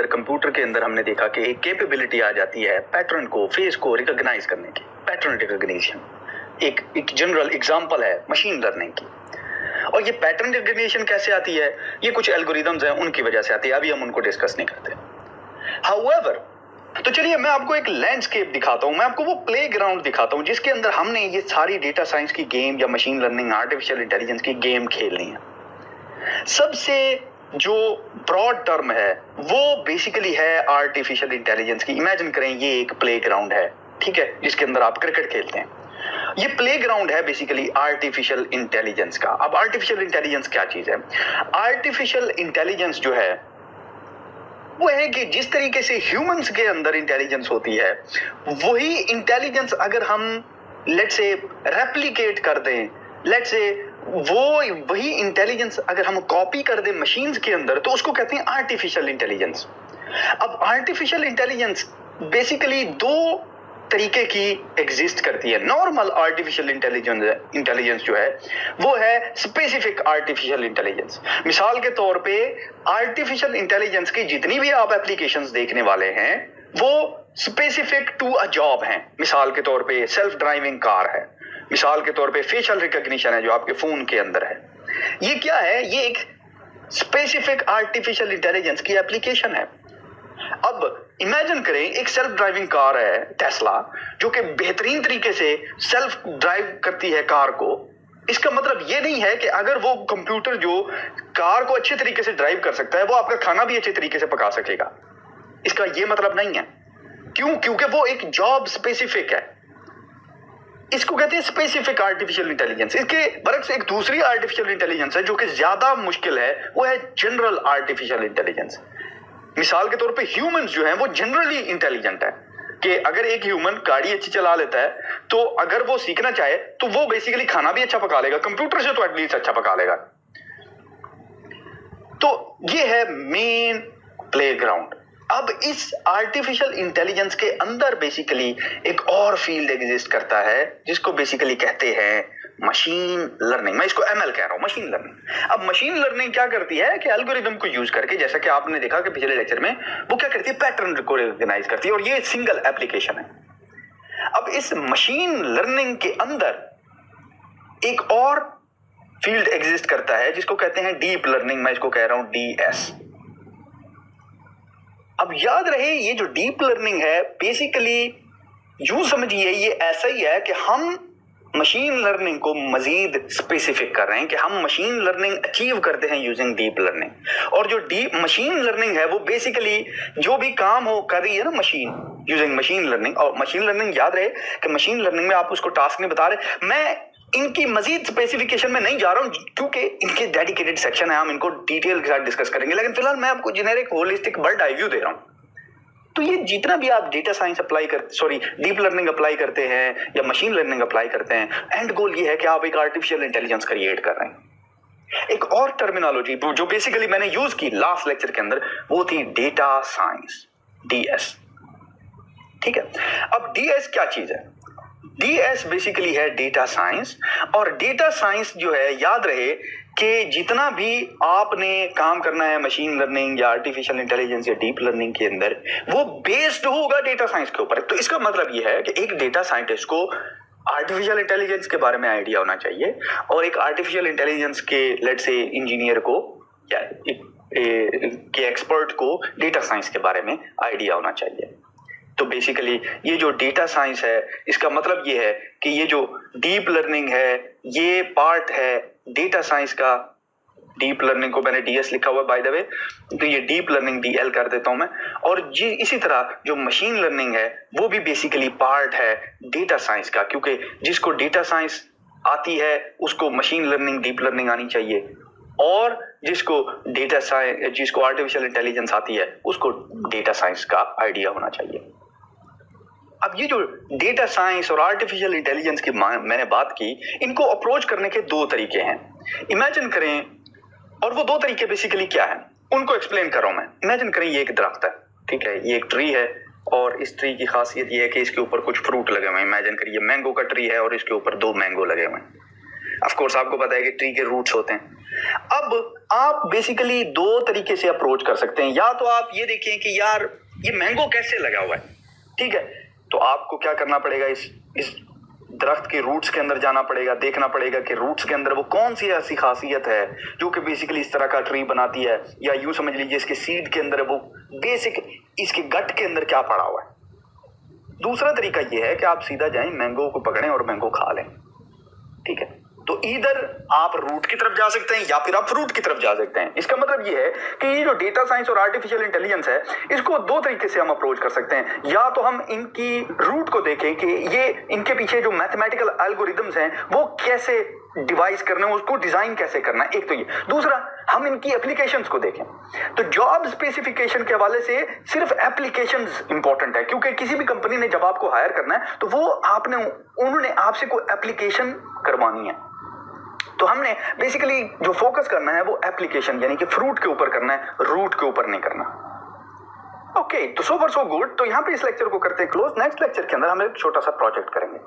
अंदर, कंप्यूटर के अंदर हमने देखा कि एक कैपेबिलिटी आ जाती है पैटर्न को, फेस को रिकॉग्नाइज करने की, पैटर्न रिकॉग्निशन। एक जनरल एग्जांपल है मशीन लर्निंग की। और ये पैटर्न रिकॉग्निशन कैसे आती है? ये कुछ एल्गोरिदम्स हैं, उनकी वजह से आती है। अभी हम उनको डिस्कस नहीं करते। हाउएवर, तो चलिए मैं आपको एक लैंडस्केप दिखाता हूं, मैं आपको वो प्लेग्राउंड दिखाता हूं जिसके अंदर हमने ये सारी डेटा साइंस की गेम या मशीन लर्निंग, आर्टिफिशियल इंटेलिजेंस की गेम खेलनी है। सबसे जो ब्रॉड टर्म है वो बेसिकली है आर्टिफिशियल इंटेलिजेंस की। इमेजिन करें ये एक प्लेग्राउंड है, ठीक है, जिसके अंदर आप क्रिकेट खेलते हैं। ये प्लेग्राउंड है बेसिकली आर्टिफिशियल इंटेलिजेंस का। अब आर्टिफिशियल इंटेलिजेंस क्या चीज है? आर्टिफिशियल इंटेलिजेंस जो है वो है कि जिस तरीके से ह्यूमंस के अंदर इंटेलिजेंस होती है, वही इंटेलिजेंस अगर हम लेट्स से रेप्लिकेट कर दें, लेट्स से वही इंटेलिजेंस अगर हम कॉपी कर दें मशीन्स के अंदर, तो उसको कहते हैं आर्टिफिशियल इंटेलिजेंस। अब आर्टिफिशियल इंटेलिजेंस बेसिकली दो तरीके की एग्जिस्ट करती है। नॉर्मल आर्टिफिशियल इंटेलिजेंस जो है वो है स्पेसिफिक आर्टिफिशियल इंटेलिजेंस। मिसाल के तौर पे आर्टिफिशियल इंटेलिजेंस की जितनी भी आप एप्लीकेशंस देखने वाले हैं वो स्पेसिफिक टू अ जॉब हैं। मिसाल के तौर पे सेल्फ ड्राइविंग कार है, मिसाल के तौर पे फेशियल रिकॉग्निशन है जो आपके फोन के अंदर है। ये क्या है? ये एक स्पेसिफिक आर्टिफिशियल इंटेलिजेंस की एप्लीकेशन है। अब इमेजिन करें एक सेल्फ ड्राइविंग कार है टेस्ला, जो कि बेहतरीन तरीके से सेल्फ ड्राइव करती है कार को। इसका मतलब ये नहीं है कि अगर वो कंप्यूटर जो कार को अच्छे तरीके से ड्राइव कर सकता है वो आपका खाना भी अच्छे तरीके से पका सकेगा। इसका ये मतलब नहीं है। क्यों? क्योंकि वो एक जॉब स्पेसिफिक है। इसको कहते हैं स्पेसिफिक आर्टिफिशियल इंटेलिजेंस। इसके बरक्स एक दूसरी आर्टिफिशियल इंटेलिजेंस है जो कि ज्यादा मुश्किल है, वो है जनरल आर्टिफिशियल इंटेलिजेंस। मिसाल के तौर पे ह्यूमंस जो हैं वो जनरली इंटेलिजेंट है कि अगर एक ह्यूमन गाड़ी अच्छी चला लेता है तो अगर वो सीखना चाहे तो वो बेसिकली खाना भी अच्छा पका लेगा, कंप्यूटर से तो एटलीस्ट अच्छा पका लेगा। तो ये है मेन प्लेग्राउंड। अब इस आर्टिफिशियल इंटेलिजेंस के अंदर बेसिकली एक और फील्ड एग्जिस्ट करता है जिसको बेसिकली कहते हैं मशीन लर्निंग। मैं इसको एमएल कह रहा हूं, मशीन लर्निंग। अब मशीन लर्निंग क्या करती है कि एल्गोरिदम को यूज करके, जैसा कि आपने देखा कि पिछले लेक्चर में, वो क्या करती है? पैटर्न को रिकॉग्नाइज करती है, और ये सिंगल एप्लीकेशन है। अब इस मशीन लर्निंग के अंदर एक और फील्ड एग्जिस्ट करता है जिसको कहते हैं डीप लर्निंग। मैं इसको कह रहा हूं डीएस। अब याद रहे ये जो डीप लर्निंग है बेसिकली यूं समझिए ये ऐसा ही है कि हम मशीन लर्निंग को मजीद स्पेसिफिक कर रहे हैं कि हम मशीन लर्निंग अचीव करते हैं यूजिंग डीप लर्निंग। और जो डीप मशीन लर्निंग है वो बेसिकली जो भी काम हो कर रही है ना मशीन यूजिंग मशीन लर्निंग। और मशीन लर्निंग याद रहे कि मशीन लर्निंग में आप उसको टास्क नहीं बता रहे। मैं इनकी मजीद स्पेसिफिकेशन में नहीं जा रहा हूं क्योंकि इनके डेडिकेटेड सेक्शन है, हम इनको डिटेल के साथ डिस्कस करेंगे। लेकिन फिलहाल मैं आपको generic holistic bird eye view दे रहा हूं। तो ये जितना भी आप data science apply deep learning apply करते हैं या मशीन लर्निंग अप्लाई करते हैं, एंड गोल ये है कि आप एक आर्टिफिशियल इंटेलिजेंस क्रिएट कर रहे हैं। एक और टर्मिनोलॉजी जो बेसिकली मैंने यूज की लास्ट लेक्चर के अंदर वो थी डेटा साइंस, डीएस। ठीक है, अब डीएस क्या चीज है? डीएस बेसिकली है डेटा साइंस। और डेटा साइंस जो है याद रहे कि जितना भी आपने काम करना है मशीन लर्निंग या आर्टिफिशियल इंटेलिजेंस या डीप लर्निंग के अंदर, वो बेस्ड होगा डेटा साइंस के ऊपर। तो इसका मतलब ये है कि एक डेटा साइंटिस्ट को आर्टिफिशियल इंटेलिजेंस के बारे में आइडिया होना चाहिए और एक आर्टिफिशियल इंटेलिजेंस के लेट्स से इंजीनियर को या के एक्सपर्ट को डेटा साइंस के बारे में आइडिया होना चाहिए। तो बेसिकली ये जो डेटा साइंस है इसका मतलब ये है कि ये जो डीप लर्निंग है ये पार्ट है डेटा साइंस का। डीप लर्निंग को मैंने डीएस लिखा हुआ बाय द वे, तो ये डीप लर्निंग डीएल कर देता हूं मैं। और इसी तरह जो मशीन लर्निंग है वो भी बेसिकली पार्ट है डेटा साइंस का, क्योंकि जिसको डेटा साइंस आती है उसको मशीन लर्निंग डीप लर्निंग आनी चाहिए, और जिसको जिसको आर्टिफिशियल इंटेलिजेंस आती है उसको डेटा साइंस का आइडिया होना चाहिए। अब ये जो डेटा साइंस और आर्टिफिशियल इंटेलिजेंस की मैंने बात की, इनको अप्रोच करने के दो तरीके हैं। इमेजिन करें, और वो दो तरीके बेसिकली क्या है उनको एक्सप्लेन कर रहा हूं मैं। इमेजिन करें ये एक दरख्त है, ठीक है, ये एक ट्री है और इस ट्री की खासियत ये है कि इसके ऊपर कुछ फ्रूट लगे हुए हैं। इमेजिन करिए मैंगो का ट्री है और इसके ऊपर 2 मैंगो लगे हुए हैं। ऑफ कोर्स आपको पता है कि ट्री के रूट्स होते हैं। अब आप बेसिकली दो तरीके से अप्रोच कर सकते हैं। या तो आप ये देखें कि यार ये मैंगो कैसे लगा हुआ है, ठीक है, तो आपको क्या करना पड़ेगा, इस दरख्त के रूट्स के अंदर जाना पड़ेगा, देखना पड़ेगा कि रूट्स के अंदर वो कौन सी ऐसी खासियत है जो कि बेसिकली इस तरह का ट्री बनाती है, या यूं समझ लीजिए इसके सीड के अंदर वो बेसिक इसके गट के अंदर क्या पड़ा हुआ है। दूसरा तरीका ये है कि आप सीधा जाएं, मैंगो को पकड़ें और मैंगो खा लें, ठीक है। तो इधर आप रूट की तरफ जा सकते हैं या फिर आप फ्रूट की तरफ जा सकते हैं। इसका मतलब ये है कि ये जो डेटा साइंस और आर्टिफिशियल इंटेलिजेंस है, इसको दो तरीके से हम अप्रोच कर सकते हैं। या तो हम इनकी रूट को देखें कि ये इनके पीछे जो मैथमेटिकल एल्गोरिदम्स हैं वो कैसे डिवाइस करने, उसको डिजाइन कैसे करना है, एक तो ये। दूसरा, हम इनकी एप्लीकेशंस को देखें। तो जॉब स्पेसिफिकेशन के हवाले से सिर्फ एप्लीकेशंस इंपॉर्टेंट है, क्योंकि किसी भी कंपनी ने जब आपको हायर करना है तो वो उन्होंने आपसे कोई एप्लीकेशन करवानी है। तो हमने बेसिकली जो फोकस करना है वो एप्लीकेशन यानी कि फ्रूट के ऊपर करना है, रूट के ऊपर नहीं करना। ओके, तो सो फॉर सो गुड। तो यहां पे इस लेक्चर को करते हैं क्लोज। नेक्स्ट लेक्चर के अंदर हम एक छोटा सा प्रोजेक्ट करेंगे।